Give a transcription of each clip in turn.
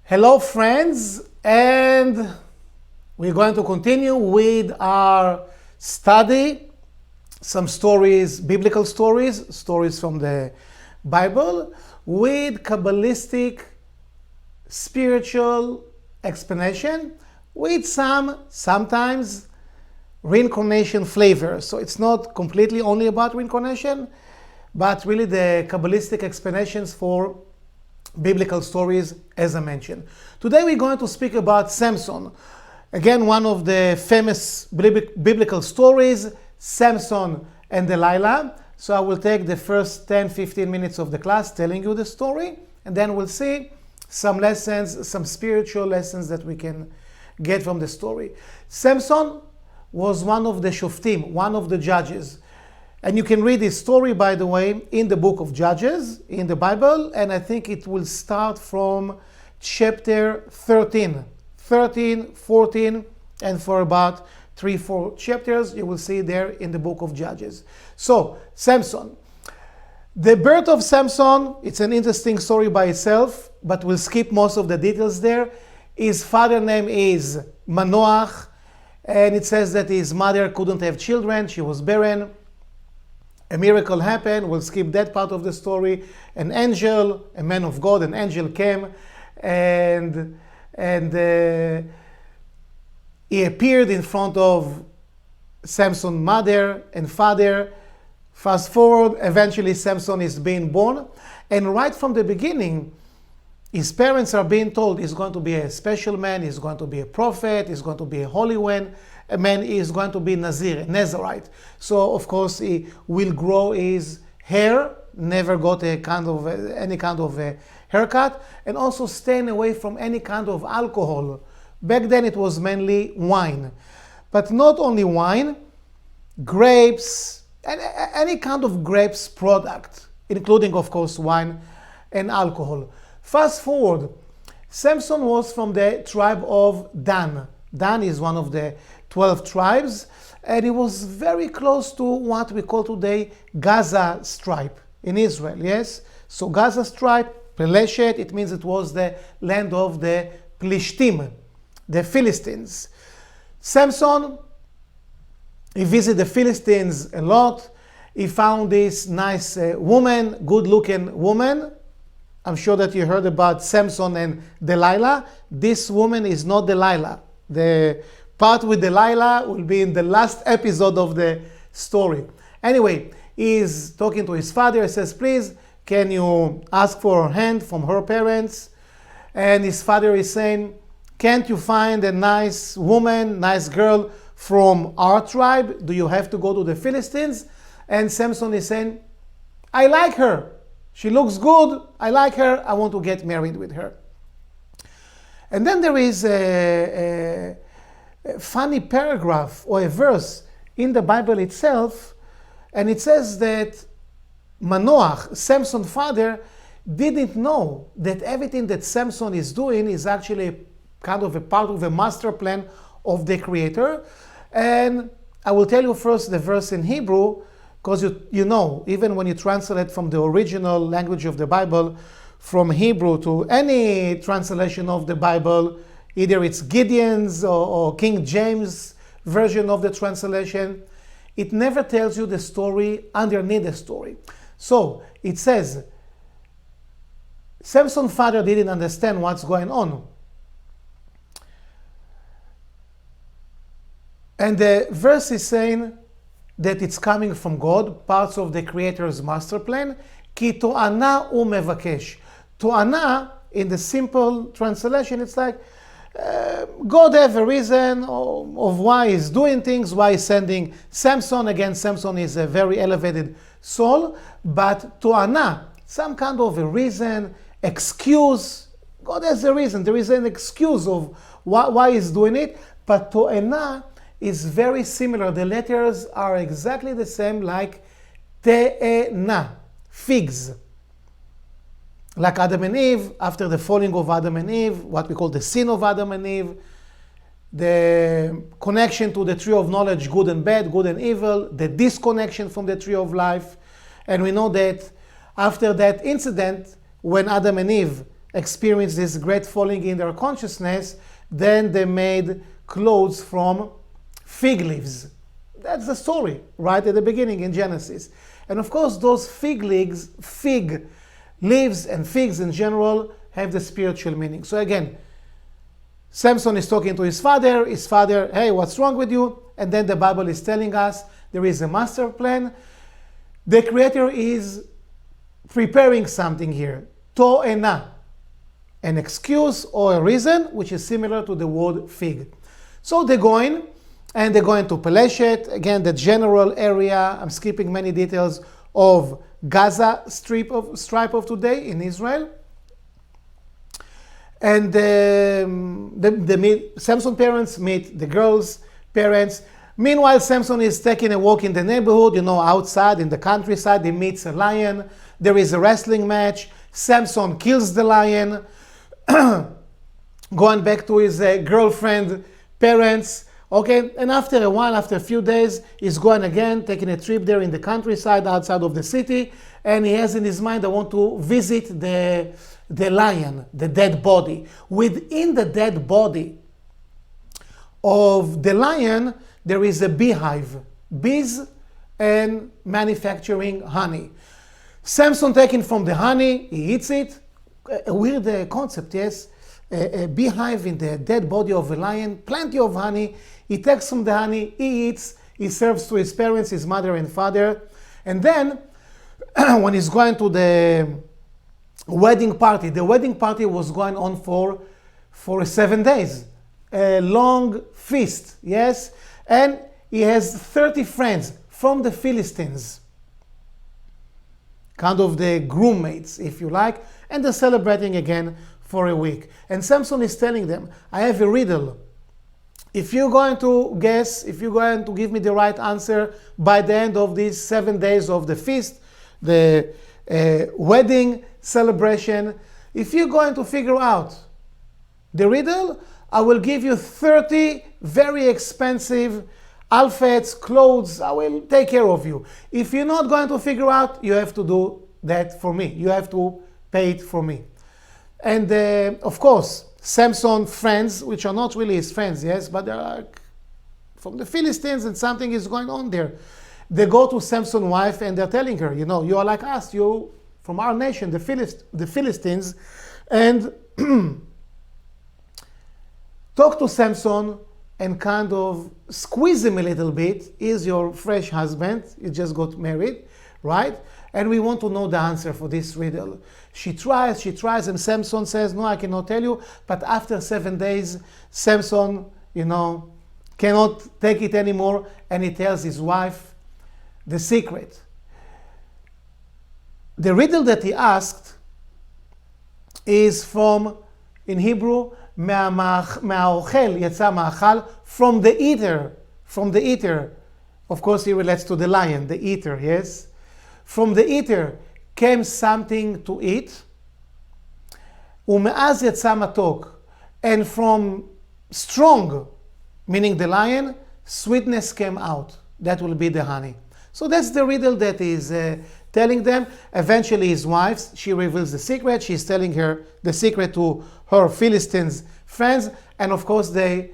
Hello friends, and we're going to continue with our study, some stories, biblical stories from the Bible, with Kabbalistic spiritual explanation, with sometimes reincarnation flavor. So it's not completely only about reincarnation, but really the Kabbalistic explanations for biblical stories, as I mentioned. Today we're going to speak about Samson. Again, one of the famous biblical stories, Samson and Delilah. So I will take the first 10-15 minutes of the class telling you the story, and then we'll see some lessons, some spiritual lessons that we can get from the story. Samson was one of the shoftim, one of the judges. And you can read his story, by the way, in the book of Judges, in the Bible, and I think it will start from chapter 13, 14, and for about 3-4 chapters, you will see there in the book of Judges. So, Samson. The birth of Samson, it's an interesting story by itself, but we'll skip most of the details there. His father's name is Manoach, and it says that his mother couldn't have children, she was barren. A miracle happened. We'll skip that part of the story. An angel, a man of God, an angel came and he appeared in front of Samson's mother and father. Fast forward, eventually Samson is being born. And right from the beginning, his parents are being told he's going to be a special man, he's going to be a prophet, he's going to be a holy one. A man is going to be Nazir, a Nazarite. So of course he will grow his hair, never got any kind of a haircut, and also staying away from any kind of alcohol. Back then it was mainly wine, but not only wine, grapes, and any kind of grapes product, including of course wine and alcohol. Fast forward, Samson was from the tribe of Dan. Dan is one of the 12 tribes, and it was very close to what we call today Gaza Strip in Israel, yes? So Gaza Strip, Peleshet, it means it was the land of the Plishtim, the Philistines. Samson, he visited the Philistines a lot. He found this nice woman, good-looking woman. I'm sure that you heard about Samson and Delilah. This woman is not Delilah. The part with Delilah will be in the last episode of the story. Anyway, he's talking to his father. He says, please, can you ask for her hand from her parents? And his father is saying, can't you find a nice woman, nice girl from our tribe? Do you have to go to the Philistines? And Samson is saying, I like her. She looks good. I like her. I want to get married with her. And then there is a funny paragraph or a verse in the Bible itself, and it says that Manoach, Samson's father, didn't know that everything that Samson is doing is actually kind of a part of a master plan of the Creator. And I will tell you first the verse in Hebrew, because you know, even when you translate from the original language of the Bible, from Hebrew to any translation of the Bible, either it's Gideon's or King James version of the translation, it never tells you the story underneath the story. So it says, Samson's father didn't understand what's going on. And the verse is saying that it's coming from God, parts of the Creator's master plan. Ki to'ana u'mevakesh. To'ana, in the simple translation, it's like God have a reason of why he's doing things, why he's sending Samson. Again, Samson is a very elevated soul, but to'ana, some kind of a reason, excuse. God has a reason. There is an excuse of why he's doing it, but to'ana is very similar. The letters are exactly the same like te'ena, figs. Like Adam and Eve, after the falling of Adam and Eve, what we call the sin of Adam and Eve, the connection to the tree of knowledge, good and bad, good and evil, the disconnection from the tree of life. And we know that after that incident, when Adam and Eve experienced this great falling in their consciousness, then they made clothes from fig leaves. That's the story right at the beginning in Genesis. And of course, those fig leaves and figs in general have the spiritual meaning. So again, Samson is talking to his father, hey, what's wrong with you? And then the Bible is telling us there is a master plan. The Creator is preparing something here, to'ena, an excuse or a reason, which is similar to the word fig. So they're going to Peleshet, again, the general area, I'm skipping many details, of Gaza stripe of today in Israel. And Samson's parents meet the girl's parents. Meanwhile, Samson is taking a walk in the neighborhood, outside in the countryside. He meets a lion. There is a wrestling match. Samson kills the lion. Going back to his girlfriend parents. Okay, and after a while, after a few days, he's going again, taking a trip there in the countryside outside of the city. And he has in his mind, I want to visit the lion, the dead body. Within the dead body of the lion, there is a beehive, bees and manufacturing honey. Samson taking from the honey, he eats it. A weird concept, yes. A beehive in the dead body of a lion, plenty of honey. He takes from the honey, he eats, he serves to his parents, his mother and father. And then, when he's going to the wedding party, the wedding party was going on for 7 days. A long feast, yes? And he has 30 friends from the Philistines. Kind of the groommates, if you like. And they're celebrating again for a week. And Samson is telling them, I have a riddle. If you're going to guess, if you're going to give me the right answer by the end of these 7 days of the feast, the wedding celebration, if you're going to figure out the riddle, I will give you 30 very expensive outfits, clothes. I will take care of you. If you're not going to figure out, you have to do that for me. You have to pay it for me. And of course, Samson's friends, which are not really his friends, yes, but they're from the Philistines and something is going on there. They go to Samson's wife and they're telling her, you are like us, you from our nation, the Philistines, and talk to Samson and kind of squeeze him a little bit. He's your fresh husband, you just got married, right? And we want to know the answer for this riddle. She tries, and Samson says, no, I cannot tell you. But after 7 days, Samson, cannot take it anymore, and he tells his wife the secret. The riddle that he asked is from, in Hebrew, מהאוכל יצא מאכל, from the eater. Of course, he relates to the lion, the eater, yes? From the eater came something to eat. ומאז יצא מתוק. And from strong, meaning the lion, sweetness came out. That will be the honey. So that's the riddle that is telling them. Eventually his wife, she reveals the secret. She's telling her the secret to her Philistines friends. And of course they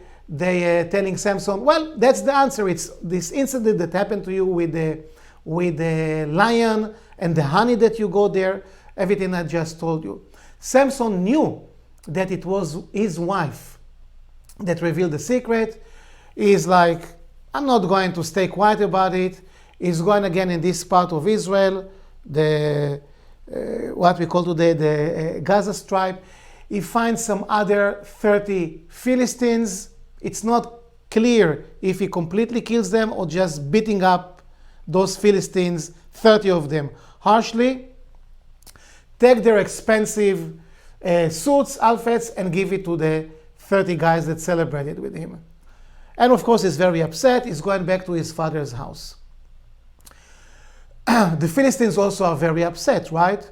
telling Samson, well, that's the answer. It's this incident that happened to you with the lion and the honey that you got there, everything I just told you. Samson knew that it was his wife that revealed the secret. He's like, I'm not going to stay quiet about it. He's going again in this part of Israel, what we call today the Gaza Strip. He finds some other 30 Philistines. It's not clear if he completely kills them or just beating up those Philistines, 30 of them, harshly. Take their expensive suits, outfits, and give it to the 30 guys that celebrated with him. And of course, he's very upset. He's going back to his father's house. The Philistines also are very upset, right?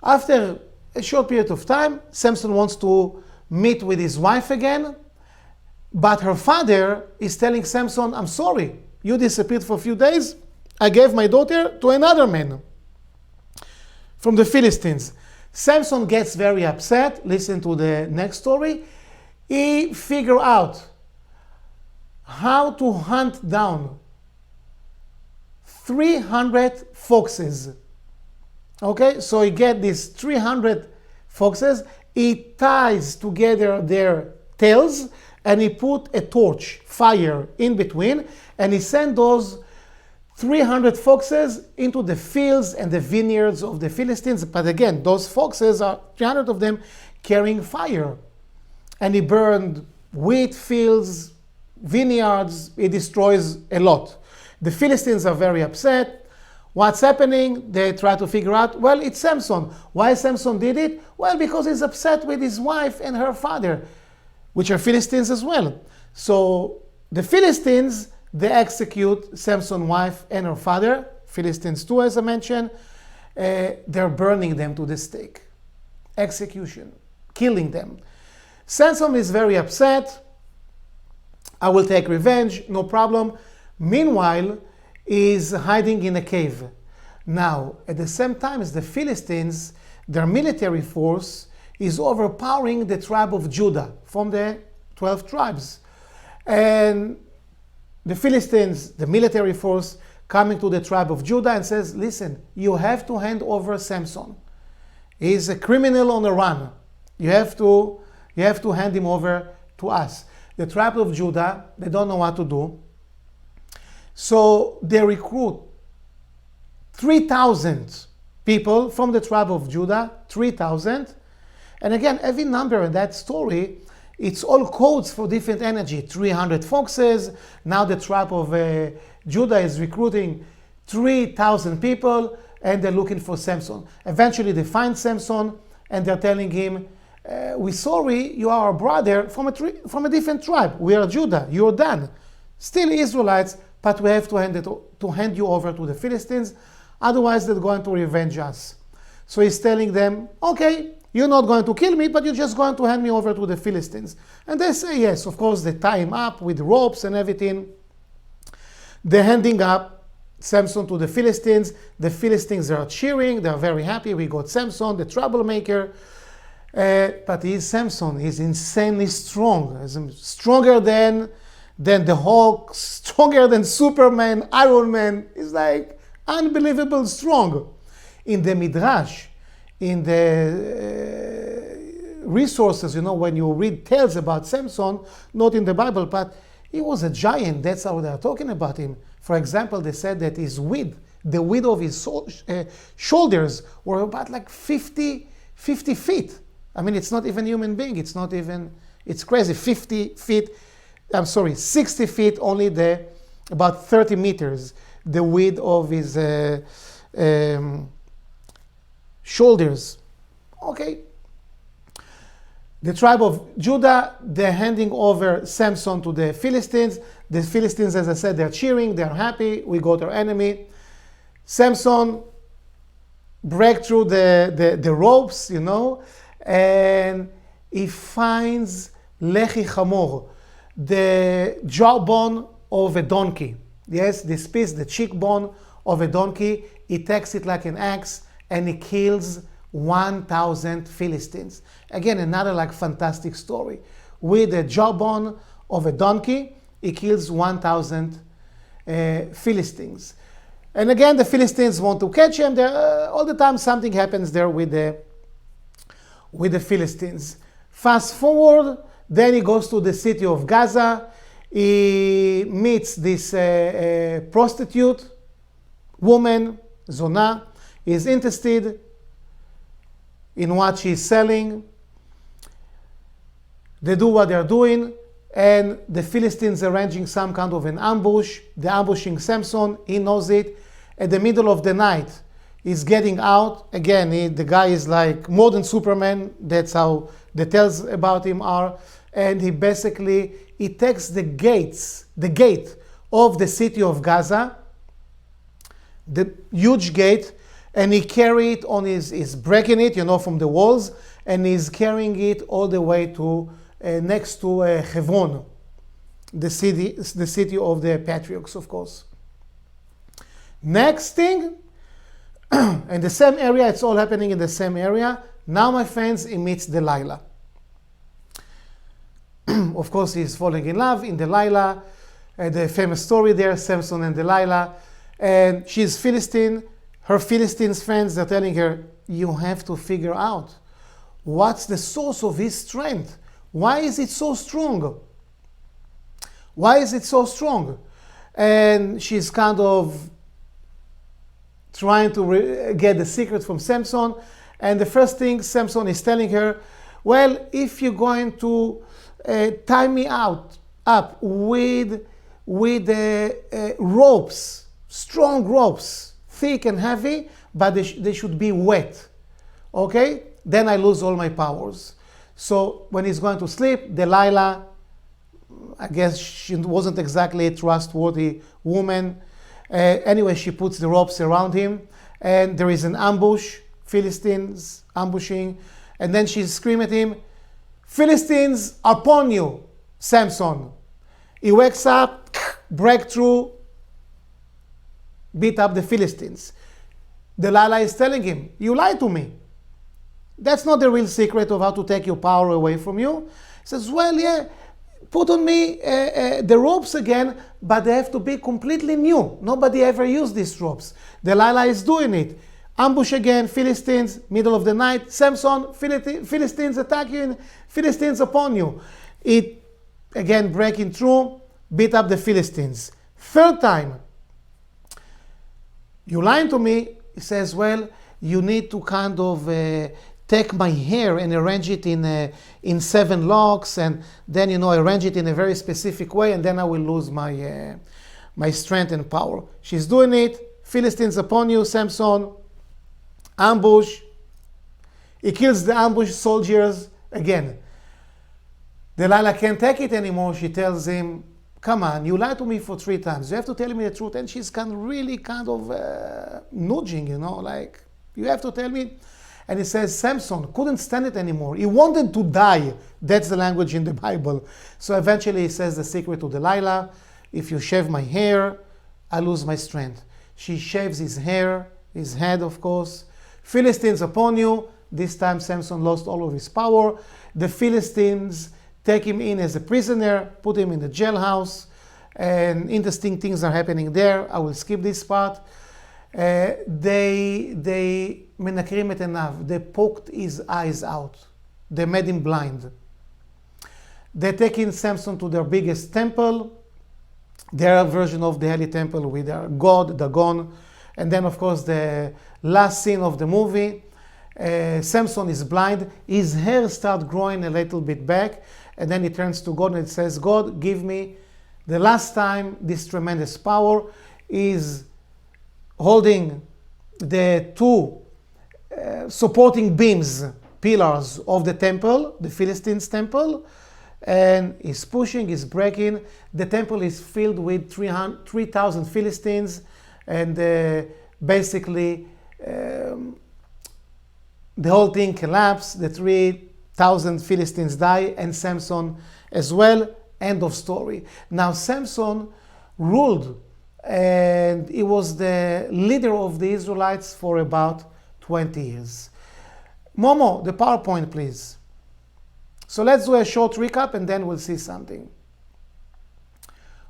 After a short period of time, Samson wants to meet with his wife again, but her father is telling Samson, I'm sorry, you disappeared for a few days. I gave my daughter to another man from the Philistines. Samson gets very upset. Listen to the next story. He figures out how to hunt down 300 foxes. Okay, so he gets these 300 foxes. He ties together their tails and he put a torch, fire in between, and he sent those 300 foxes into the fields and the vineyards of the Philistines. But again, those foxes are 300 of them carrying fire. And he burned wheat fields, vineyards. He destroys a lot. The Philistines are very upset. What's happening? They try to figure out, well, it's Samson. Why Samson did it? Well, because he's upset with his wife and her father, which are Philistines as well. So the Philistines, they execute Samson's wife and her father, Philistines too, as I mentioned. They're burning them to the stake. Execution, killing them. Samson is very upset. I will take revenge, no problem. Meanwhile, he's hiding in a cave. Now, at the same time as the Philistines, their military force is overpowering the tribe of Judah from the 12 tribes. And the Philistines, the military force, coming to the tribe of Judah and says, listen, you have to hand over Samson. He's a criminal on the run. You have to hand him over to us. The tribe of Judah, they don't know what to do. So they recruit 3,000 people from the tribe of Judah, 3,000. And again, every number in that story, it's all codes for different energy. 300 foxes. Now the tribe of Judah is recruiting 3,000 people and they're looking for Samson. Eventually they find Samson and they're telling him, we're sorry, you are our brother from a different tribe. We are Judah, you're Dan. Still Israelites, but we have to hand you over to the Philistines. Otherwise they're going to revenge us. So he's telling them, okay, you're not going to kill me, but you're just going to hand me over to the Philistines. And they say yes. Of course, they tie him up with ropes and everything. They're handing up Samson to the Philistines. The Philistines are cheering. They're very happy. We got Samson, the troublemaker. But he's Samson. He's insanely strong. He's stronger than the Hulk, stronger than Superman, Iron Man. He's like unbelievable strong. In the Midrash, in the resources, when you read tales about Samson, not in the Bible, but he was a giant. That's how they are talking about him. For example, they said that his width, the width of his shoulders were about like 50 feet. I mean, it's not even human being. It's crazy. 60 feet, only about 30 meters, the width of his shoulders. Okay. The tribe of Judah, they're handing over Samson to the Philistines. The Philistines, as I said, they're cheering, they're happy. We got our enemy. Samson break through the ropes, and he finds lechi chamor, the jawbone of a donkey. Yes, this piece, the cheekbone of a donkey. He takes it like an axe and he kills 1,000 Philistines. Again, another fantastic story. With the jawbone of a donkey, he kills 1,000 Philistines. And again, the Philistines want to catch him. All the time something happens there with the Philistines. Fast forward, then he goes to the city of Gaza. He meets this prostitute woman, Zonah. He's interested in what she's selling. They do what they're doing, and the Philistines arranging some kind of an ambush. They're ambushing Samson. He knows it. At the middle of the night, he's getting out. Again, the guy is like more than Superman. That's how the tales about him are. And he takes the gate of the city of Gaza, the huge gate, and he carry it on he's breaking it, from the walls, and he's carrying it all the way to next to Hebron, the city of the patriarchs, of course. Next thing, in the same area, it's all happening in the same area. Now, my friends, he meets Delilah. Of course, he's falling in love in Delilah. The famous story there, Samson and Delilah. And she's Philistine. Her Philistine friends are telling her, you have to figure out what's the source of his strength. Why is it so strong? Why is it so strong? And she's kind of trying to get the secret from Samson. And the first thing Samson is telling her, well, if you're going to tie me up with ropes, strong ropes, thick and heavy, but they should be wet, okay? Then I lose all my powers. So when he's going to sleep, Delilah, I guess she wasn't exactly a trustworthy woman. Anyway, she puts the ropes around him, and there is an ambush, Philistines ambushing, and then she screams at him, Philistines upon you, Samson. He wakes up, breakthrough, beat up the Philistines. Delilah is telling him, you lied to me. That's not the real secret of how to take your power away from you. He says, well, yeah, put on me the ropes again, but they have to be completely new. Nobody ever used these ropes. Delilah is doing it. Ambush again, Philistines, middle of the night. Samson, Philistines attack you, and Philistines upon you. It, again, breaking through, beat up the Philistines. Third time, you lying to me. He says, well, you need to kind of take my hair and arrange it in 7 locks, and then, arrange it in a very specific way, and then I will lose my strength and power. She's doing it. Philistines upon you, Samson. Ambush. He kills the ambush soldiers again. Delilah can't take it anymore. She tells him, come on, you lied to me for 3 times. You have to tell me the truth. And she's really nudging, like, you have to tell me. And he says, Samson couldn't stand it anymore. He wanted to die. That's the language in the Bible. So eventually he says the secret to Delilah, if you shave my hair, I lose my strength. She shaves his hair, his head, of course. Philistines upon you. This time Samson lost all of his power. The Philistines take him in as a prisoner, put him in the jailhouse, and interesting things are happening there. I will skip this part. They menakrim et einav. They poked his eyes out. They made him blind. They take in Samson to their biggest temple, their version of the holy temple with their god, Dagon. And then, of course, the last scene of the movie, Samson is blind. His hair starts growing a little bit back. And then he turns to God and says, God, give me the last time this tremendous power. Is holding the 2 supporting beams, pillars of the temple, the Philistines' temple. And he's pushing, he's breaking. The temple is filled with 3,000 Philistines. And basically, the whole thing collapsed. The 3,000 Philistines die, and Samson as well. End of story. Now, Samson ruled, and he was the leader of the Israelites for about 20 years. Momo, the PowerPoint, please. So let's do a short recap, and then we'll see something.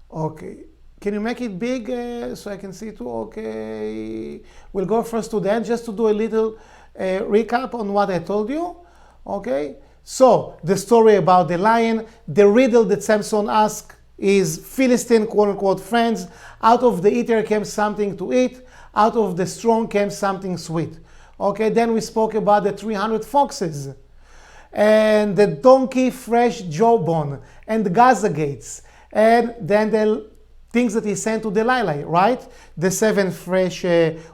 Okay. Can you make it big so I can see too? Okay. We'll go first to the end just to do a little recap on what I told you. Okay. So the story about the lion, the riddle that Samson asked is Philistine quote-unquote friends. Out of the eater came something to eat. Out of the strong came something sweet. Okay. Then we spoke about the 300 foxes and the donkey fresh jawbone and the Gaza gates. And then the things that he sent to Delilah, right? The 7 fresh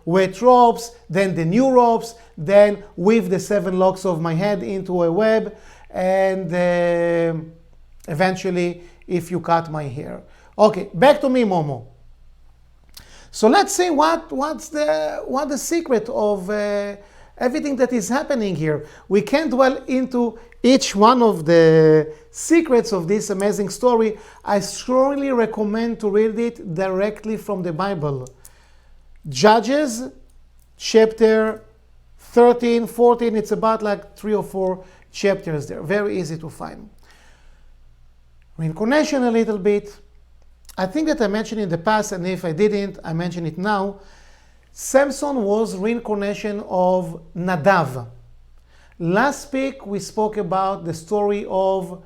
wet ropes, then the new ropes, then weave the 7 locks of my head into a web, and eventually, if you cut my hair. Okay, back to me, Momo. So let's see what's the secret of everything that is happening here. We can't dwell into each one of the secrets of this amazing story. I strongly recommend to read it directly from the Bible. Judges chapter 13, 14, it's about like 3 or 4 chapters there. Very easy to find. Reincarnation a little bit. I think that I mentioned in the past, and if I didn't, I mention it now. Samson was reincarnation of Nadav. Last week we spoke about the story of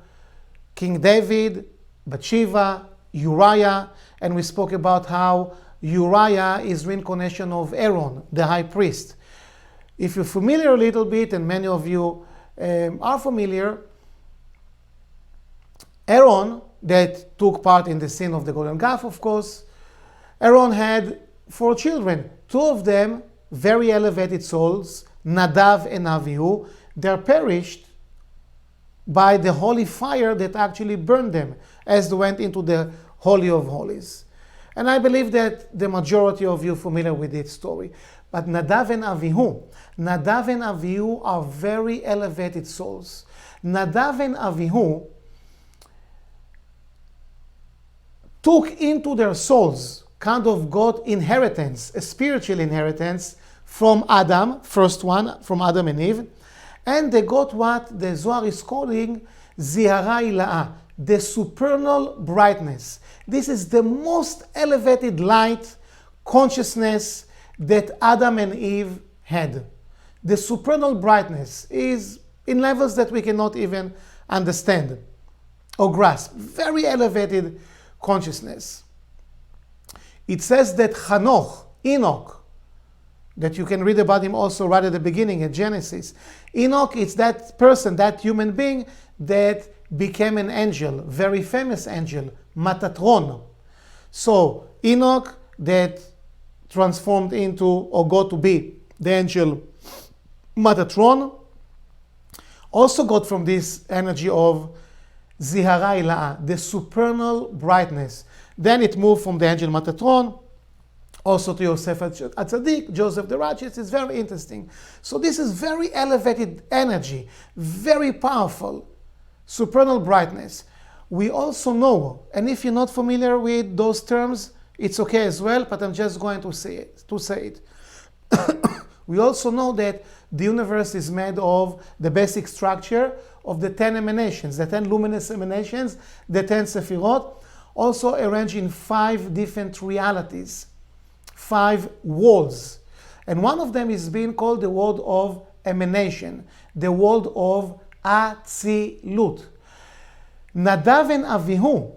King David, Bathsheba, Uriah, and we spoke about how Uriah is reincarnation of Aaron, the high priest. If you're familiar a little bit, and many of you are familiar, Aaron, that took part in the sin of the Golden Calf, of course, Aaron had 4 children. 2 of them, very elevated souls, Nadav and Avihu. They perished by the holy fire that actually burned them as they went into the Holy of Holies. And I believe that the majority of you are familiar with this story. But Nadav and Avihu are very elevated souls. Nadav and Avihu took into their souls, kind of got inheritance, a spiritual inheritance from Adam, first one, from Adam and Eve, and they got what the Zohar is calling Zihara Ila'ah, the supernal brightness. This is the most elevated light, consciousness that Adam and Eve had. The supernal brightness is in levels that we cannot even understand or grasp. Very elevated consciousness. It says that Enoch, that you can read about him also right at the beginning in Genesis. Enoch is that person, that human being that became an angel, very famous angel, Metatron. So Enoch that transformed into or got to be the angel Metatron also got from this energy of Zihara Ila'ah, the supernal brightness. Then it moved from the angel Metatron also to Yosef HaTzadik, Joseph the Righteous. It's very interesting. So this is very elevated energy, very powerful, supernal brightness. We also know, and if you're not familiar with those terms, it's okay as well, but I'm just going to say it. We also know that the universe is made of the basic structure of the 10 emanations, the 10 luminous emanations, the 10 sephirot, also arranged in 5 different realities, 5 worlds. And one of them is being called the world of emanation, the world of Atzilut. Nadav and Avihu,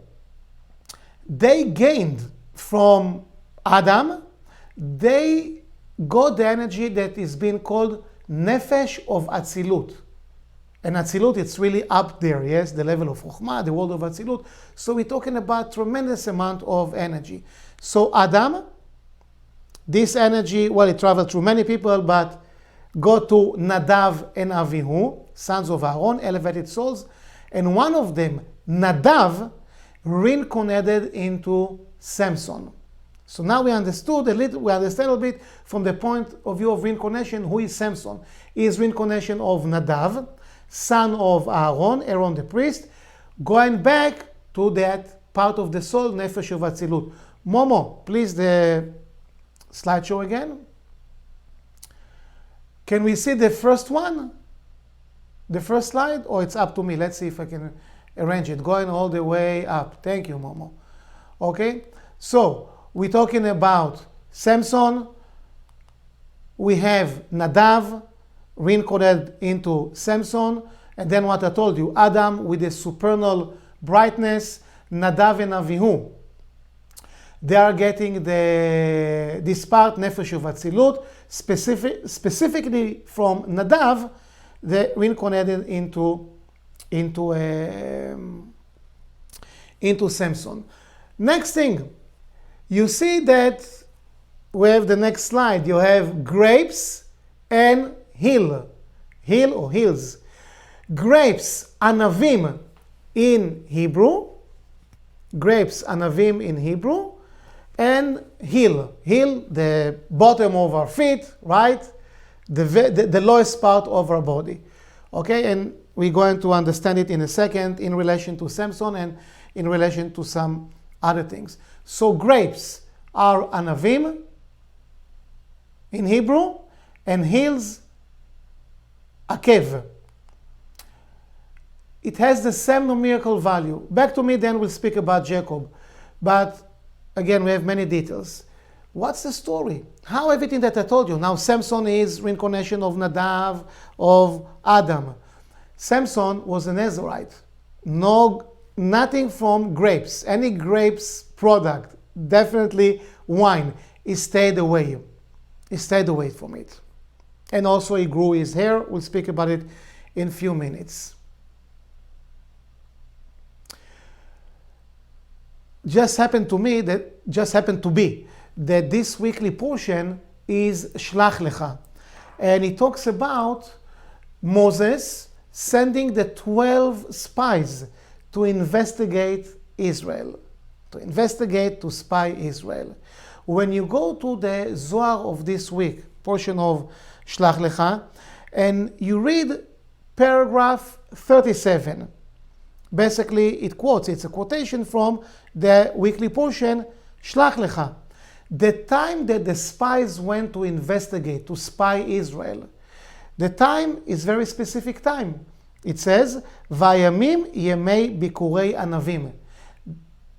they gained from Adam, they got the energy that is being called Nefesh of Atzilut. And Atzilut, it's really up there, yes, the level of Chokhmah, the world of Atzilut. So we're talking about tremendous amount of energy. So Adam, this energy, well, it traveled through many people, but got to Nadav and Avihu, sons of Aaron, elevated souls. And one of them, Nadav, reincarnated into Samson. So now we understand a little bit from the point of view of reincarnation, who is Samson. He is reincarnation of Nadav, son of Aaron the priest, going back to that part of the soul, Nefesh of Atzilut. Momo, please the slideshow again. Can we see the first one? The first slide? Or it's up to me? Let's see if I can arrange it. Going all the way up. Thank you, Momo. Okay? So, we're talking about Samson. We have Nadav, reincarnated into Samson. And then what I told you, Adam with the supernal brightness, Nadav and Avihu. They are getting this part, Nefesh of Atzilut, specifically from Nadav, they reincarnated into Samson. Next thing, you see that we have the next slide. You have grapes and hill or hills. Grapes, anavim in Hebrew. Grapes, anavim in Hebrew. And hill, the bottom of our feet, right? The lowest part of our body. Okay, and we're going to understand it in a second in relation to Samson and in relation to some other things. So grapes are anavim in Hebrew, and hills akev. It has the same numerical value. Back to me, then we'll speak about Jacob. But again, we have many details. What's the story? How everything that I told you? Now, Samson is reincarnation of Nadav, of Adam. Samson was an Nazarite. Nothing from grapes. Any grapes product, definitely wine. He stayed away. He stayed away from it. And also he grew his hair. We'll speak about it in a few minutes. Just happened to be that this weekly portion is Shlach Lecha. And it talks about Moses sending the 12 spies to investigate Israel. To spy Israel. When you go to the Zohar of this week, portion of Shlach Lecha, and you read paragraph 37, basically it's a quotation from the weekly portion, Shlach Lecha. The time that the spies went to investigate, to spy Israel, the time is very specific time. It says, Vayamim yemei bikurei anavim.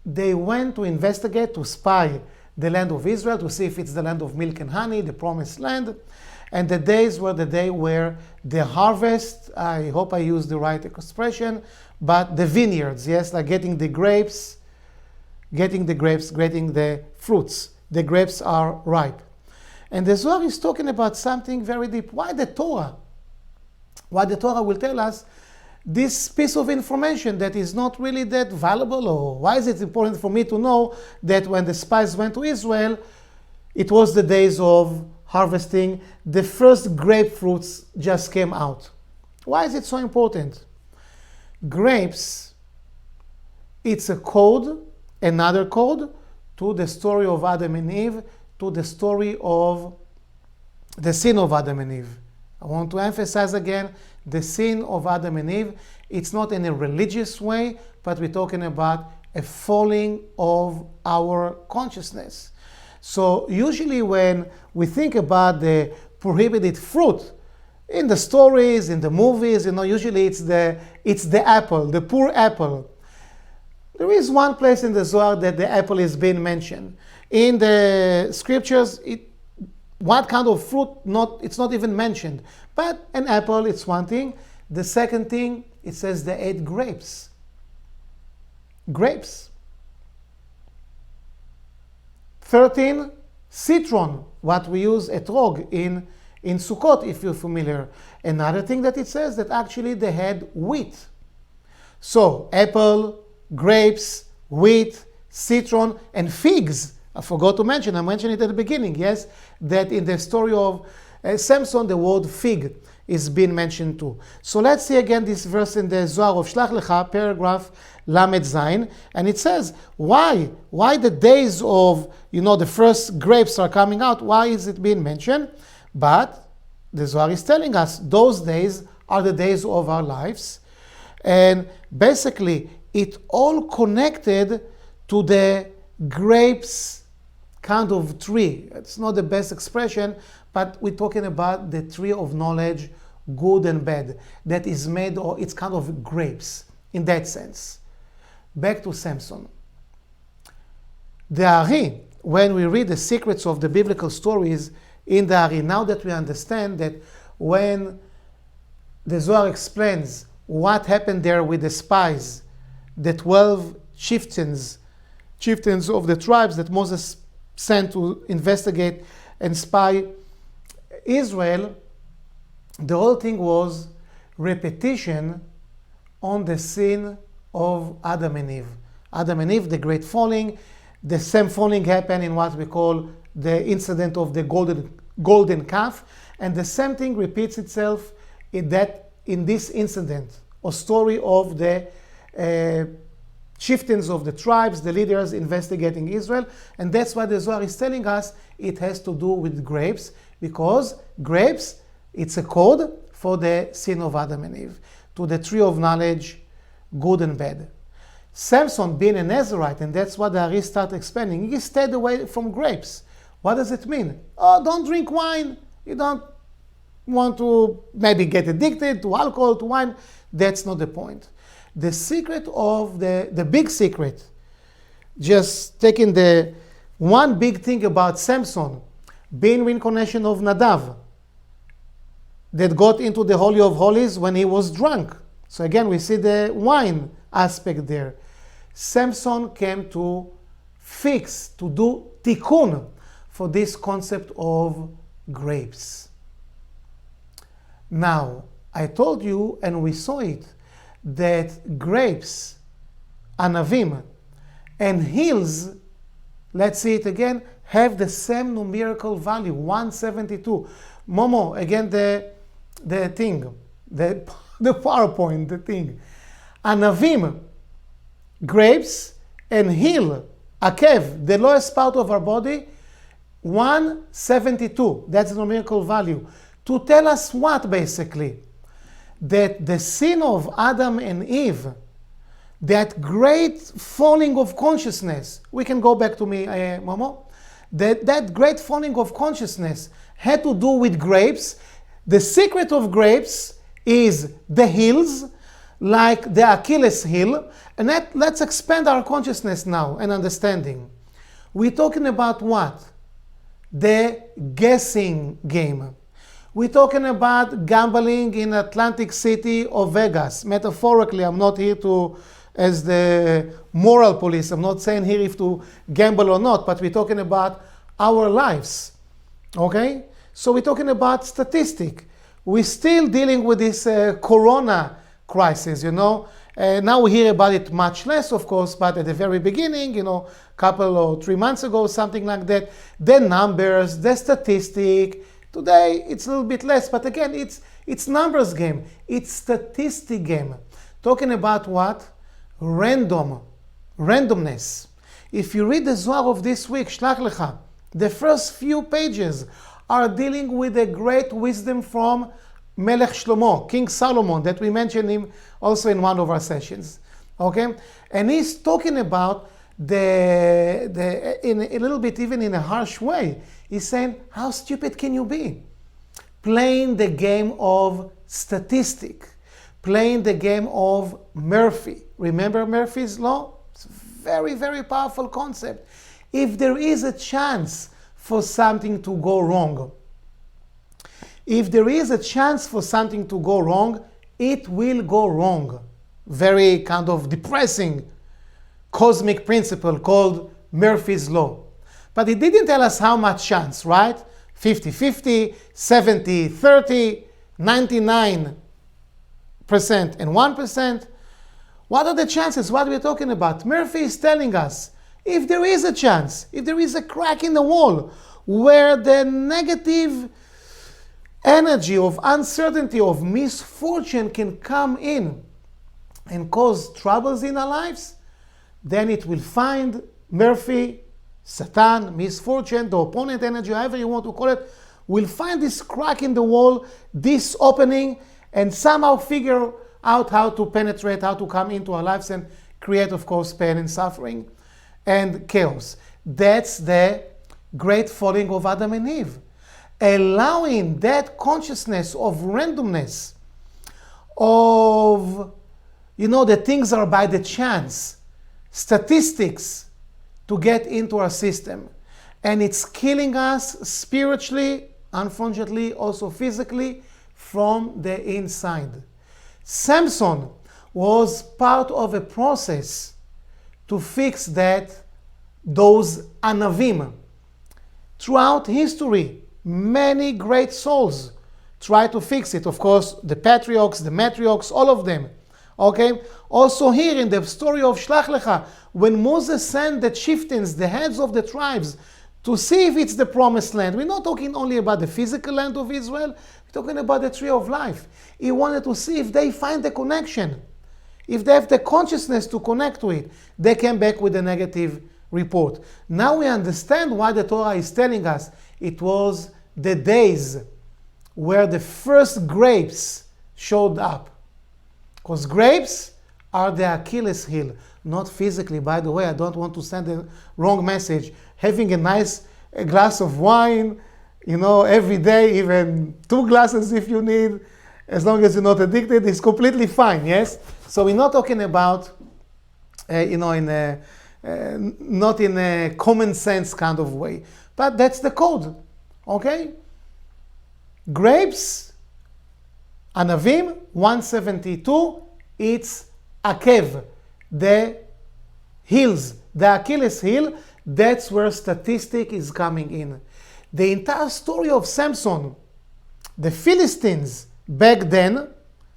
They went to investigate, to spy the land of Israel, to see if it's the land of milk and honey, the promised land. And the days were the day where the harvest, I hope I used the right expression, but the vineyards, yes, like getting the grapes, getting the fruits. The grapes are ripe. And the Zohar is talking about something very deep. Why the Torah? Why the Torah will tell us this piece of information that is not really that valuable, or why is it important for me to know that when the spies went to Israel, it was the days of harvesting, the first grapefruits just came out. Why is it so important? Grapes, it's a code, another code, to the story of Adam and Eve, to the story of the sin of Adam and Eve. I want to emphasize again, the sin of Adam and Eve, it's not in a religious way, but we're talking about a falling of our consciousness. So usually when we think about the prohibited fruit, in the stories, in the movies, usually it's the apple, the poor apple. There is one place in the Zohar that the apple is being mentioned. In the scriptures, what kind of fruit, it's not even mentioned. But an apple, it's one thing. The second thing, it says they ate grapes. Grapes. 13, citron, what we use etrog in Sukkot, if you're familiar. Another thing that it says, that actually they had wheat. So, apple, grapes, wheat, citron, and figs. I forgot to mention, I mentioned it at the beginning, yes, that in the story of Samson, the word fig is being mentioned too. So let's see again this verse in the Zohar of Shlach Lecha, paragraph Lamed Zayin, and it says, why the days of, the first grapes are coming out, why is it being mentioned? But the Zohar is telling us those days are the days of our lives, and basically it all connected to the grapes kind of tree. It's not the best expression, but we're talking about the tree of knowledge, good and bad, that is made, or it's kind of grapes in that sense. Back to Samson. The Ari, when we read the secrets of the biblical stories in the Ari, now that we understand that when the Zohar explains what happened there with the spies, the 12 chieftains of the tribes that Moses sent to investigate and spy Israel, the whole thing was repetition on the sin of Adam and Eve. Adam and Eve, the great falling, the same falling happened in what we call the incident of the golden calf, and the same thing repeats itself in this incident or story of the chieftains of the tribes, the leaders investigating Israel. And that's why the Zohar is telling us it has to do with grapes, because grapes, it's a code for the sin of Adam and Eve, to the tree of knowledge, good and bad. Samson being a Nazarite, and that's what the Ari start explaining, he stayed away from grapes. What does it mean? Oh, don't drink wine. You don't want to maybe get addicted to alcohol, to wine. That's not the point. The secret of the big secret, just taking the one big thing about Samson, being reincarnation of Nadav, that got into the Holy of Holies when he was drunk. So again, we see the wine aspect there. Samson came to fix, to do tikkun for this concept of grapes. Now, I told you, and we saw it, that grapes, anavim, and hills, let's see it again, have the same numerical value, 172. Momo, again, the thing, the PowerPoint, the thing. Anavim, grapes, and hill, akev, the lowest part of our body, 172. That's the numerical value. To tell us what, basically? That the sin of Adam and Eve, that great falling of consciousness, we can go back to me, Momo, that great falling of consciousness had to do with grapes. The secret of grapes is the hills, like the Achilles heel. And let's expand our consciousness now and understanding. We're talking about what? The guessing game. We're talking about gambling in Atlantic City or Vegas. Metaphorically, I'm not here to, as the moral police, I'm not saying here if to gamble or not, but we're talking about our lives. Okay? So we're talking about statistic. We're still dealing with this corona crisis, you know. Now we hear about it much less, of course, but at the very beginning, you know, couple or 3 months ago, something like that, the numbers, the statistic. Today, it's a little bit less, but again, it's numbers game. It's statistic game. Talking about what? Randomness. If you read the Zohar of this week, Shlach Lecha, the first few pages are dealing with a great wisdom from Melech Shlomo, King Solomon, that we mentioned him also in one of our sessions. Okay? And he's talking about in a little bit, even in a harsh way. He's saying, how stupid can you be? Playing the game of statistic, playing the game of Murphy. Remember Murphy's law? It's a very, very powerful concept. If there is a chance for something to go wrong, if there is a chance for something to go wrong, it will go wrong. Very kind of depressing cosmic principle called Murphy's law. But it didn't tell us how much chance, right? 50-50, 70-30, 99% and 1%. What are the chances? What are we talking about? Murphy is telling us, if there is a chance, if there is a crack in the wall where the negative energy of uncertainty, of misfortune can come in and cause troubles in our lives, then it will find Murphy, Satan, misfortune, the opponent energy, however you want to call it, will find this crack in the wall, this opening, and somehow figure out how to penetrate, how to come into our lives and create, of course, pain and suffering and chaos. That's the great falling of Adam and Eve. Allowing that consciousness of randomness, of, you know, that things are by the chance, statistics, to get into our system. And it's killing us spiritually, unfortunately, also physically, from the inside. Samson was part of a process to fix those anavim. Throughout history, many great souls try to fix it. Of course, the patriarchs, the matriarchs, all of them. Okay? Also here in the story of Shlach Lecha, when Moses sent the chieftains, the heads of the tribes, to see if it's the promised land. We're not talking only about the physical land of Israel, we're talking about the tree of life. He wanted to see if they find the connection, if they have the consciousness to connect to it. They came back with a negative report. Now we understand why the Torah is telling us it was the days where the first grapes showed up. Because grapes are the Achilles heel, not physically. By the way, I don't want to send a wrong message. Having a nice glass of wine every day, even 2 glasses if you need, as long as you're not addicted, it's completely fine, yes? So we're not talking about, not in a common sense kind of way. But that's the code, okay? Grapes, Anavim, 172, it's Akev, the heels, the Achilles heel. That's where statistic is coming in. The entire story of Samson, the Philistines back then,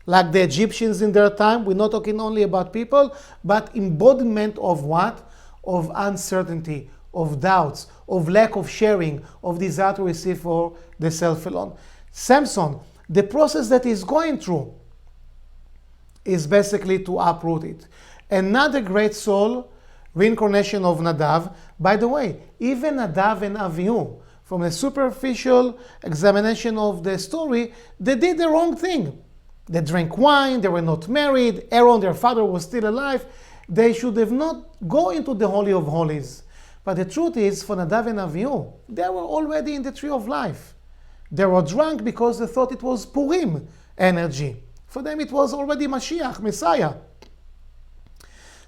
like the Egyptians in their time, we're not talking only about people, but embodiment of what? Of uncertainty, of doubts, of lack of sharing, of desire to receive for the self alone. Samson, the process that he's going through is basically to uproot it. Another great soul, Reincarnation of Nadav. By the way, even Nadav and Avihu, from a superficial examination of the story, they did the wrong thing. They drank wine, they were not married, Aaron, their father, was still alive. They should have not go into the Holy of Holies. But the truth is, for Nadav and Avihu, they were already in the tree of life. They were drunk because they thought it was Purim energy. For them it was already Mashiach, Messiah.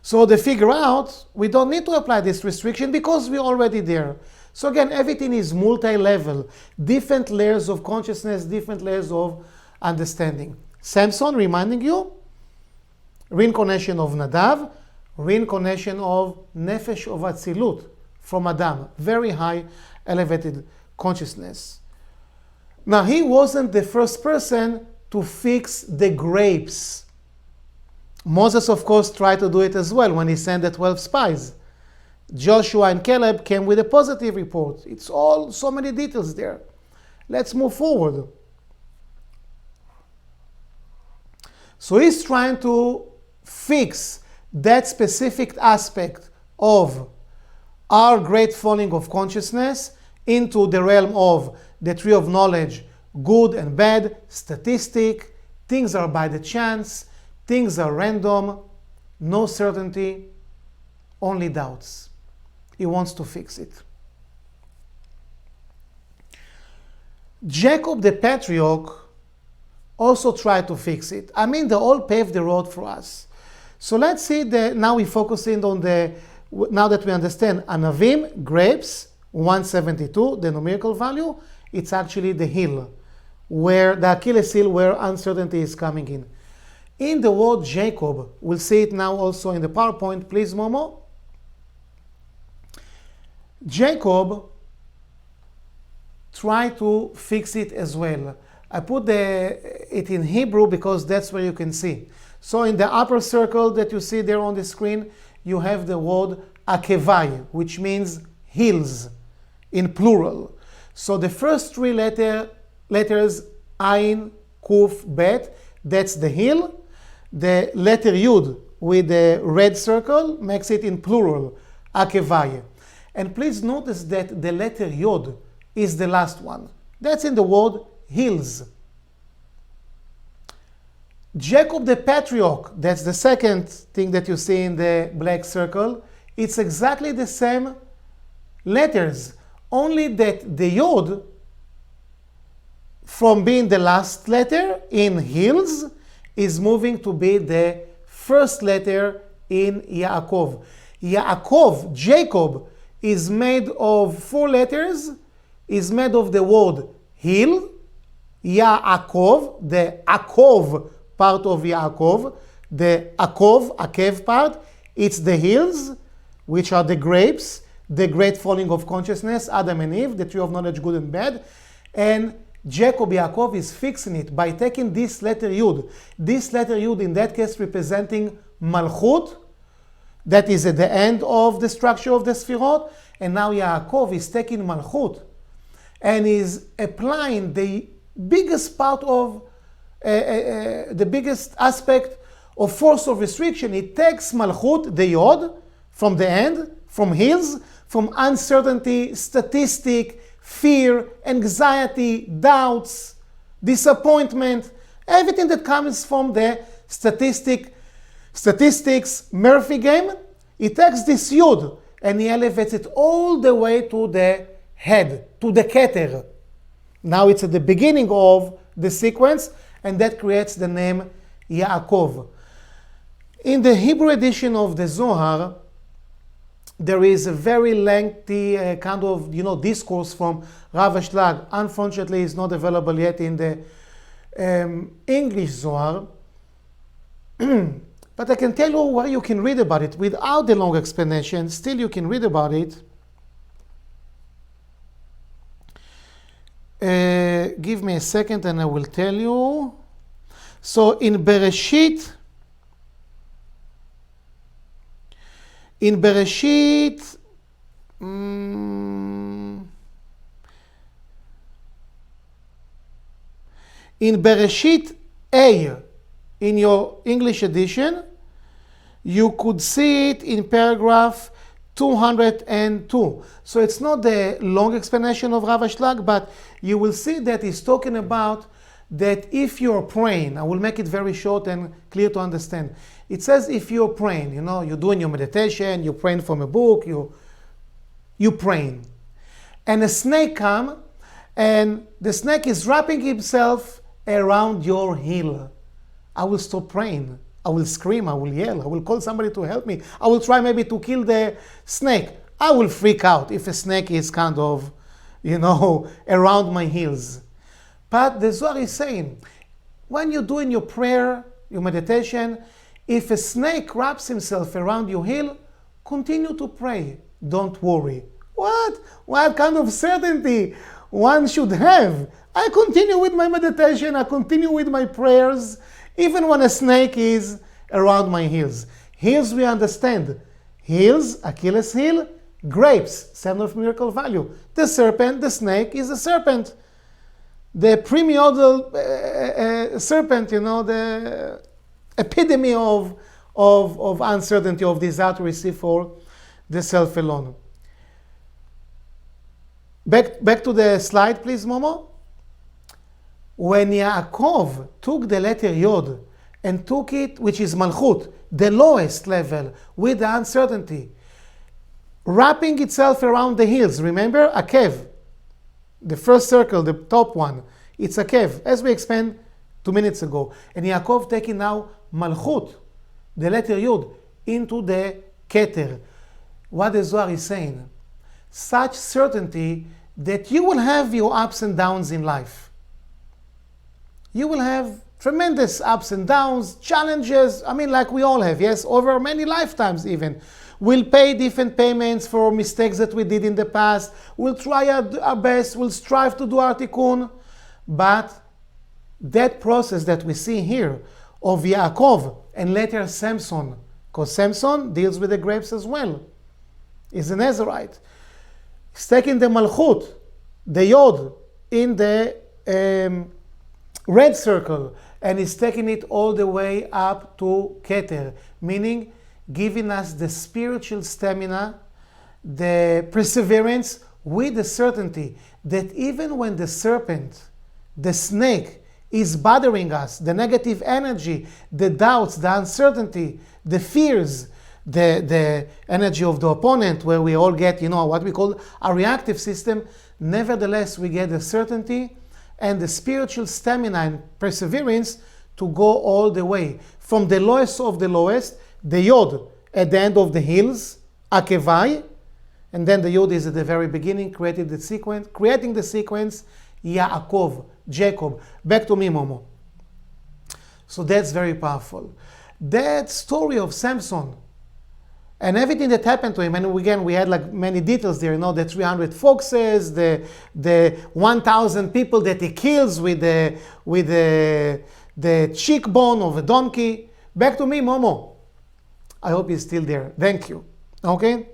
So they figure out, we don't need to apply this restriction because we're already there. So again, everything is multi-level, different layers of consciousness, different layers of understanding. Samson, reminding you, reincarnation of Nadav, reincarnation of Nefesh of Atzilut from Adam, very high, elevated consciousness. Now, he wasn't the first person to fix the grapes. Moses, of course, tried to do it as well when he sent the 12 spies. Joshua and Caleb came with a positive report. It's all so many details there. Let's move forward. So he's trying to fix that specific aspect of our great falling of consciousness into the realm of the tree of knowledge, good and bad, statistic, things are by the chance, things are random, no certainty, only doubts. He wants to fix it. Jacob the patriarch also tried to fix it. I mean, they all paved the road for us. So let's see, now we're focusing on now that we understand Anavim, grapes, 172, the numerical value, it's actually the heel, where the Achilles heel, where uncertainty is coming in. In the word Jacob, we'll see it now also in the PowerPoint, please, Momo. Jacob tried to fix it as well. I put it in Hebrew because that's where you can see. So in the upper circle that you see there on the screen, you have the word akevai, which means heels in plural. So the first 3 letters, Ayin, Kuf, Bet, that's the heel. The letter Yud with the red circle makes it in plural, akevai. And please notice that the letter Yod is the last one. That's in the word heels. Jacob the patriarch, that's the second thing that you see in the black circle. It's exactly the same letters, only that the Yod, from being the last letter in heels, is moving to be the first letter in Yaakov. Yaakov, Jacob, is made of 4 letters, is made of the word heel, Yaakov, the Akov part of Yaakov, the Akov, Akev part, it's the heels, which are the grapes, the great falling of consciousness, Adam and Eve, the tree of knowledge, good and bad, and Jacob Yaakov is fixing it by taking this letter Yud. This letter Yud, in that case, representing Malchut, that is at the end of the structure of the Sfirot, and now Yaakov is taking Malchut and is applying the biggest part of, the biggest aspect of force of restriction. It takes Malchut, the Yod, from the end, from heels, from uncertainty, statistic, fear, anxiety, doubts, disappointment, everything that comes from the statistics, Murphy game. He takes this Yud and he elevates it all the way to the head, to the Keter. Now it's at the beginning of the sequence, and that creates the name Yaakov. In the Hebrew edition of the Zohar, there is a very lengthy kind of discourse from Rav Ashlag. Unfortunately, it's not available yet in the English Zohar. But I can tell you where you can read about it without the long explanation. Still, you can read about it. Give me a second and I will tell you. So in Bereshit, in Bereshit A, in your English edition, you could see it in paragraph 202. So it's not the long explanation of Rav Ashlag, but you will see that he's talking about that if you're praying, I will make it very short and clear to understand. It says if you're praying, you're doing your meditation, you're praying from a book, you're praying. And a snake comes, and the snake is wrapping himself around your heel. I will stop praying. I will scream, I will yell, I will call somebody to help me. I will try maybe to kill the snake. I will freak out if a snake is kind of, around my heels. But the Zohar is saying, when you're doing your prayer, your meditation, if a snake wraps himself around your heel, continue to pray. Don't worry. What kind of certainty one should have? I continue with my meditation, I continue with my prayers, even when a snake is around my heels. Heels we understand. Heels, Achilles heel, grapes, symbol of miracle value. The serpent, the snake is a serpent. The primordial serpent, the epitome of uncertainty, of desire to receive for the self alone. Back to the slide, please, Momo. When Yaakov took the letter Yod and took it, which is Malchut, the lowest level, with the uncertainty, wrapping itself around the heels, remember? Akev, the first circle, the top one, it's Akev, as we explained 2 minutes ago. And Yaakov taking now Malchut, the letter Yod, into the Keter. What the Zohar is saying? Such certainty that you will have your ups and downs in life. You will have tremendous ups and downs, challenges, like we all have, yes, over many lifetimes even. We'll pay different payments for mistakes that we did in the past. We'll try our best, we'll strive to do our tikkun. But that process that we see here of Yaakov and later Samson, because Samson deals with the grapes as well, is a Nazarite. He's taking the Malchut, the Yod, in the red circle, and he's taking it all the way up to Keter, meaning giving us the spiritual stamina, the perseverance, with the certainty that even when the serpent, the snake, is bothering us, the negative energy, the doubts, the uncertainty, the fears, the energy of the opponent, where we all get, what we call a reactive system, nevertheless we get the certainty and the spiritual stamina and perseverance to go all the way. From the lowest of the lowest, the Yod at the end of the hills, Akevai, and then the Yod is at the very beginning, creating the sequence, Yaakov, Jacob. Back to me, Momo. So that's very powerful. That story of Samson and everything that happened to him, and again, we had many details there, the 300 foxes, the 1,000 people that he kills with the cheekbone of a donkey. Back to me, Momo. I hope he's still there. Thank you. Okay?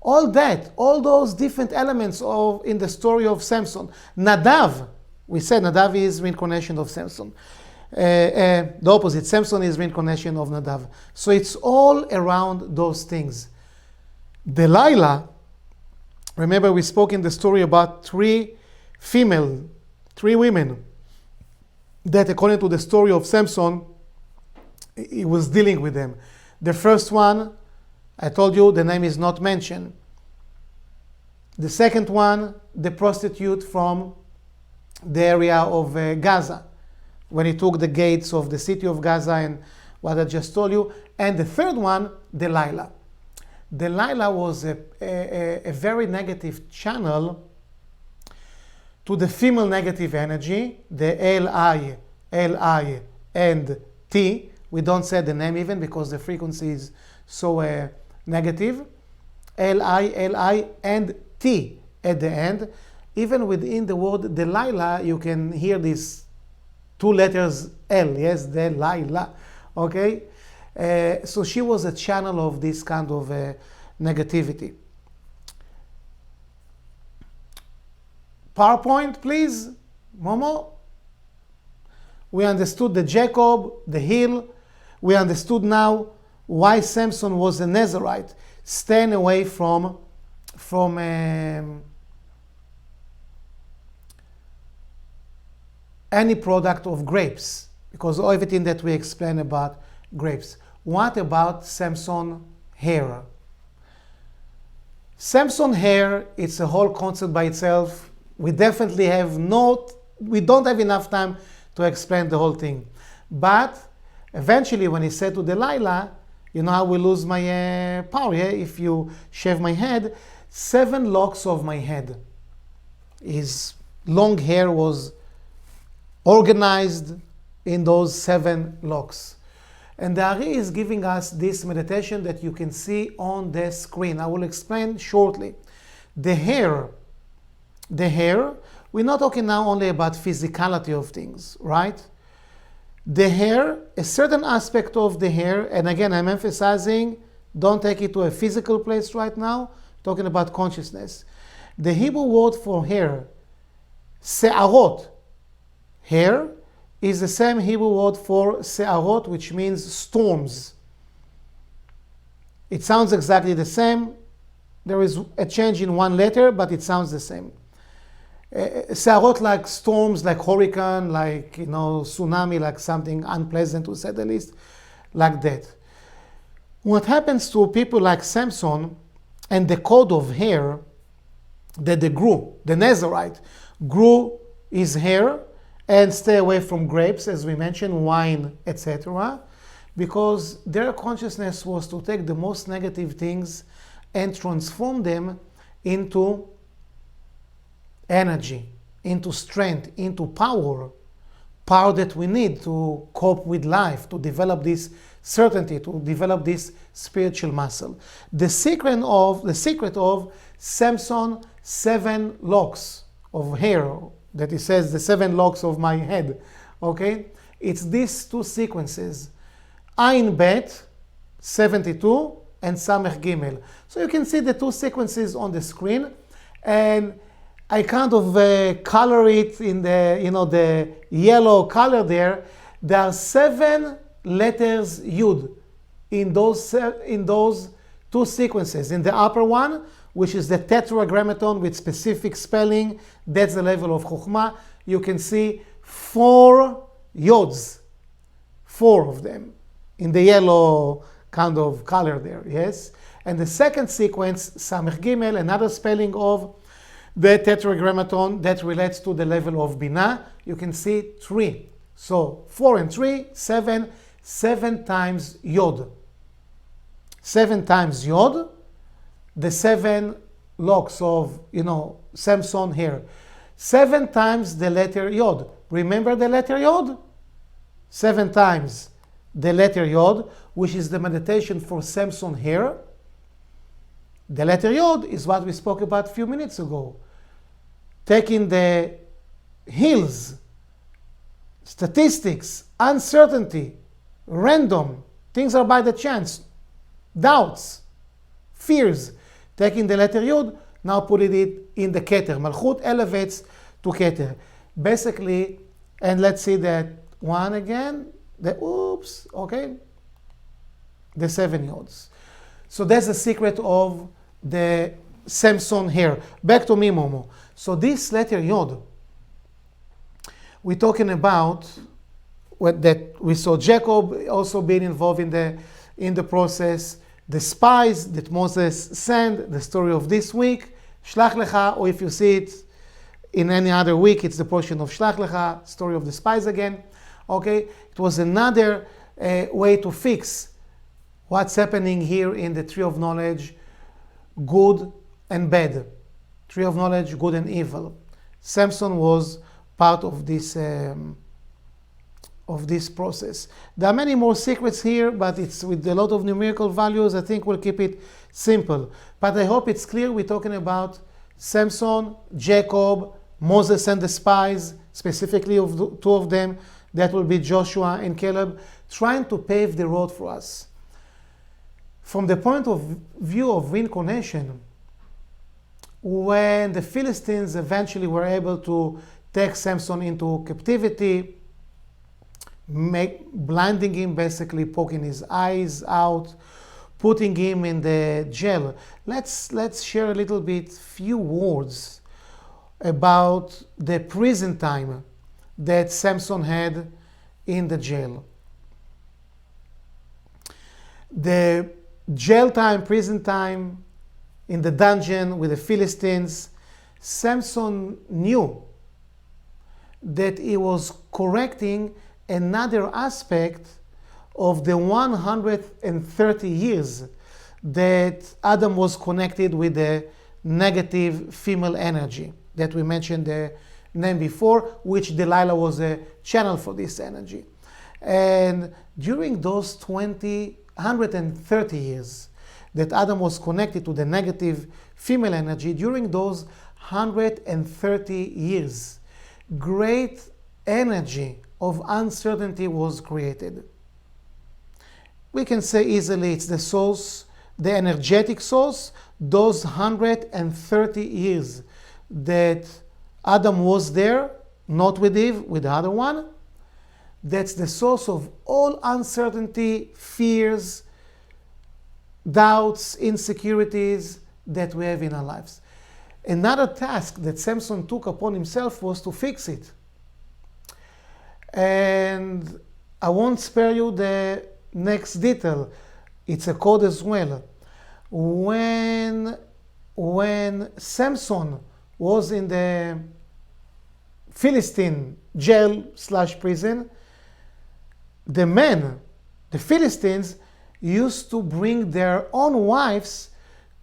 All those different elements in the story of Samson. Nadav, we said Nadav is reincarnation of Samson. The opposite, Samson is reincarnation of Nadav. So it's all around those things. Delilah, remember we spoke in the story about three women that according to the story of Samson, he was dealing with them. The first one, I told you the name is not mentioned. The second one, the prostitute from the area of Gaza, when he took the gates of the city of Gaza and what I just told you. And the third one, Delilah. Delilah was a very negative channel to the female negative energy, the Li, Li, and T. We don't say the name even because the frequency is so negative. Li, and T at the end. Even within the word Delilah, you can hear these two letters L, yes, Delilah, okay? So she was a channel of this kind of negativity. PowerPoint, please, Momo. We understood the Jacob, the hill. We understood now why Samson was a Nazarite, staying away from any product of grapes, because of everything that we explained about grapes. What about Samson hair? Samson hair, it's a whole concept by itself. We definitely we don't have enough time to explain the whole thing. But eventually when he said to Delilah, you know, I will lose my power, yeah? If you shave my head, 7 locks of my head. His long hair was organized in those 7 locks. And the Ari is giving us this meditation that you can see on the screen. I will explain shortly. The hair, we're not talking now only about physicality of things, right? The hair, a certain aspect of the hair, and again, I'm emphasizing, don't take it to a physical place right now, talking about consciousness. The Hebrew word for hair, se'arot, hair, is the same Hebrew word for se'arot, which means storms. It sounds exactly the same. There is a change in one letter, but it sounds the same. Se'arot like storms, like hurricane, like, you know, tsunami, like something unpleasant to say the least, like that. What happens to people like Samson and the code of hair that they grew, the Nazarite, grew his hair and stay away from grapes, as we mentioned, wine, etc., because their consciousness was to take the most negative things and transform them into energy, into strength, into power that we need to cope with life, to develop this certainty, to develop this spiritual muscle. The secret of Samson 7 locks of hair, that he says the 7 locks of my head, okay? It's these 2 sequences, Ayin Bet 72 and Samech Gimel. So you can see the 2 sequences on the screen, and I kind of color it in the, you know, the yellow color there. There are 7 letters Yud in those 2 sequences. In the upper one, which is the tetragrammaton with specific spelling, that's the level of Chokhmah. You can see 4 Yods, 4 of them, in the yellow kind of color there, yes? And the second sequence, Samech Gimel, another spelling of the tetragrammaton that relates to the level of Binah, you can see 3. So 4 and 3, 7, 7 times Yod. 7 times Yod, the 7 locks of, you know, Samson hair. 7 times the letter Yod. Remember the letter Yod? 7 times the letter Yod, which is the meditation for Samson hair. The letter Yod is what we spoke about a few minutes ago. Taking the hills, statistics, uncertainty, random, things are by the chance, doubts, fears. Taking the letter Yud, now putting it in the Keter. Malchut elevates to Keter. Basically, and let's see that one again, the 7 Yods. So that's the secret of the Samson hair. Back to me, Momo. So this letter Yod, we're talking about what that we saw Jacob also being involved in the process, the spies that Moses sent, the story of this week, Shlach Lecha, or if you see it in any other week, it's the portion of Shlach Lecha, story of the spies again. Okay, it was another way to fix what's happening here in the tree of knowledge, good and bad. Tree of knowledge, good and evil. Samson was part of this process. There are many more secrets here, but it's with a lot of numerical values. I think we'll keep it simple. But I hope it's clear we're talking about Samson, Jacob, Moses and the spies, specifically of the two of them. That will be Joshua and Caleb, trying to pave the road for us. From the point of view of reincarnation, when the Philistines eventually were able to take Samson into captivity, blinding him, basically poking his eyes out, putting him in the jail. Let's share a little bit, few words about the prison time that Samson had in the jail. The jail time, prison time, in the dungeon with the Philistines, Samson knew that he was correcting another aspect of the 130 years that Adam was connected with the negative female energy that we mentioned the name before, which Delilah was a channel for this energy. And during those 130 years that Adam was connected to the negative female energy, during those 130 years, great energy of uncertainty was created. We can say easily it's the source, the energetic source, those 130 years that Adam was there, not with Eve, with the other one. That's the source of all uncertainty, fears, doubts, insecurities that we have in our lives. Another task that Samson took upon himself was to fix it. And I won't spare you the next detail. It's a code as well. When Samson was in the Philistine jail/prison, the men, the Philistines, used to bring their own wives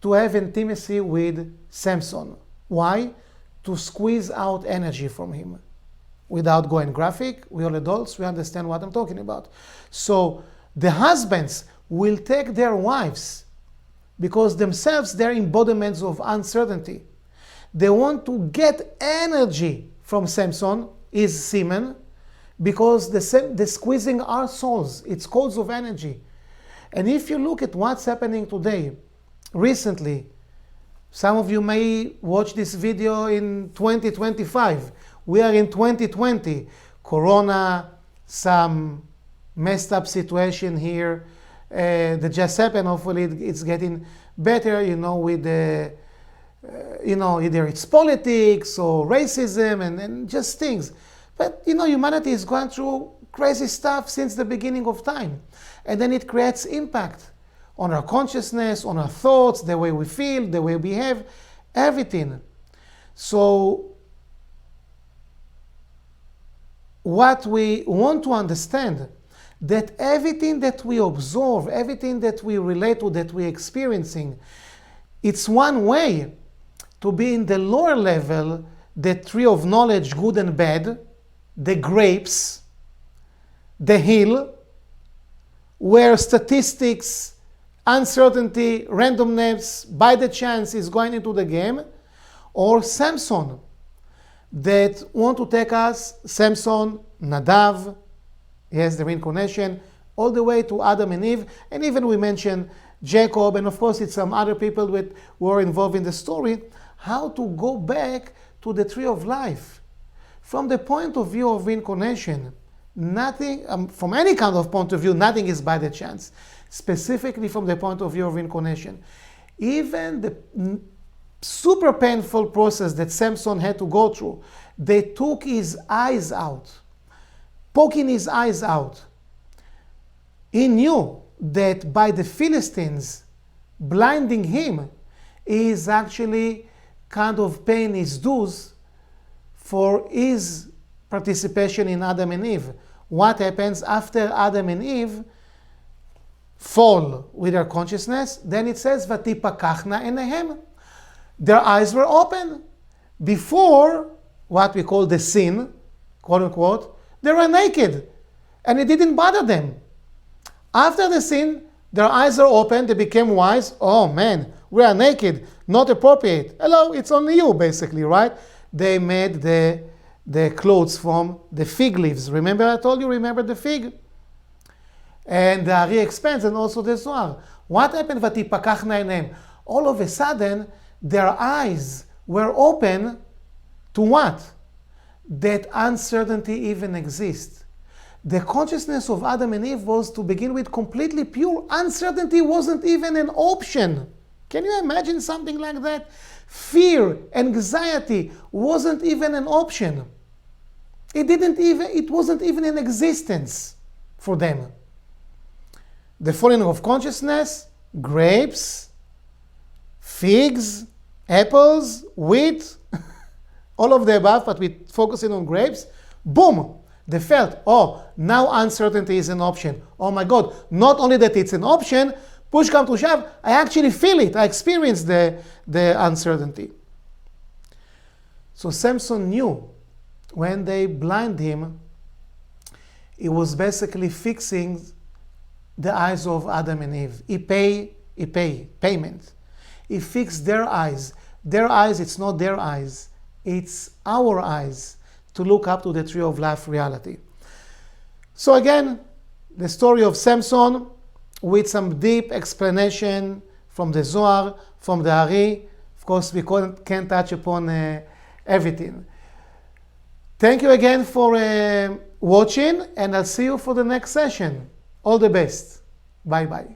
to have intimacy with Samson. Why? To squeeze out energy from him. Without going graphic, we all adults, we understand what I'm talking about. So the husbands will take their wives because themselves they're embodiments of uncertainty. They want to get energy from Samson, his semen, because the squeezing our souls, it's codes of energy. And if you look at what's happening today, recently, some of you may watch this video in 2025. We are in 2020. Corona, some messed up situation here that just happened. Hopefully it's getting better, with the, either it's politics or racism and just things. But, humanity is going through crazy stuff since the beginning of time. And then it creates impact on our consciousness, on our thoughts, the way we feel, the way we behave, everything. So what we want to understand, that everything that we observe, everything that we relate to, that we're experiencing, it's one way to be in the lower level, the tree of knowledge, good and bad, the grapes, the hill, where statistics, uncertainty, randomness, by the chance is going into the game, or Samson, that want to take us, Samson, Nadav, yes, the reincarnation, all the way to Adam and Eve, and even we mentioned Jacob, and of course it's some other people who are involved in the story, how to go back to the tree of life. From the point of view of reincarnation, nothing, from any kind of point of view, nothing is by the chance. Specifically from the point of view of reincarnation. Even the super painful process that Samson had to go through, they took his eyes out, poking his eyes out. He knew that by the Philistines blinding him, he is actually kind of paying his dues for his participation in Adam and Eve. What happens after Adam and Eve fall with their consciousness? Then it says, "Vatipakachna enehem." Their eyes were open. Before what we call the sin, quote unquote, they were naked, and it didn't bother them. After the sin, their eyes are open, they became wise. Oh man, we are naked, not appropriate. Hello, it's only you, basically, right? They made the clothes from the fig leaves. Remember I told you, remember the fig? And the Ari expands, and also the Zohar. What happened? Vatipakachna enehem. All of a sudden, their eyes were open to what? That uncertainty even exists. The consciousness of Adam and Eve was, to begin with, completely pure. Uncertainty wasn't even an option. Can you imagine something like that? Fear, anxiety wasn't even an option. It wasn't even in existence for them. The falling of consciousness, grapes, figs, apples, wheat, all of the above, but we're focusing on grapes. Boom! They felt, oh, now uncertainty is an option. Oh my God, not only that it's an option, push come to shove, I actually feel it. I experience the uncertainty. So Samson knew when they blind him, he was basically fixing the eyes of Adam and Eve. Payment. He fixed their eyes. Their eyes, it's not their eyes. It's our eyes to look up to the tree of life reality. So again, the story of Samson with some deep explanation from the Zohar, from the Ari. Of course, we can't touch upon everything. Thank you again for watching, and I'll see you for the next session. All the best. Bye-bye.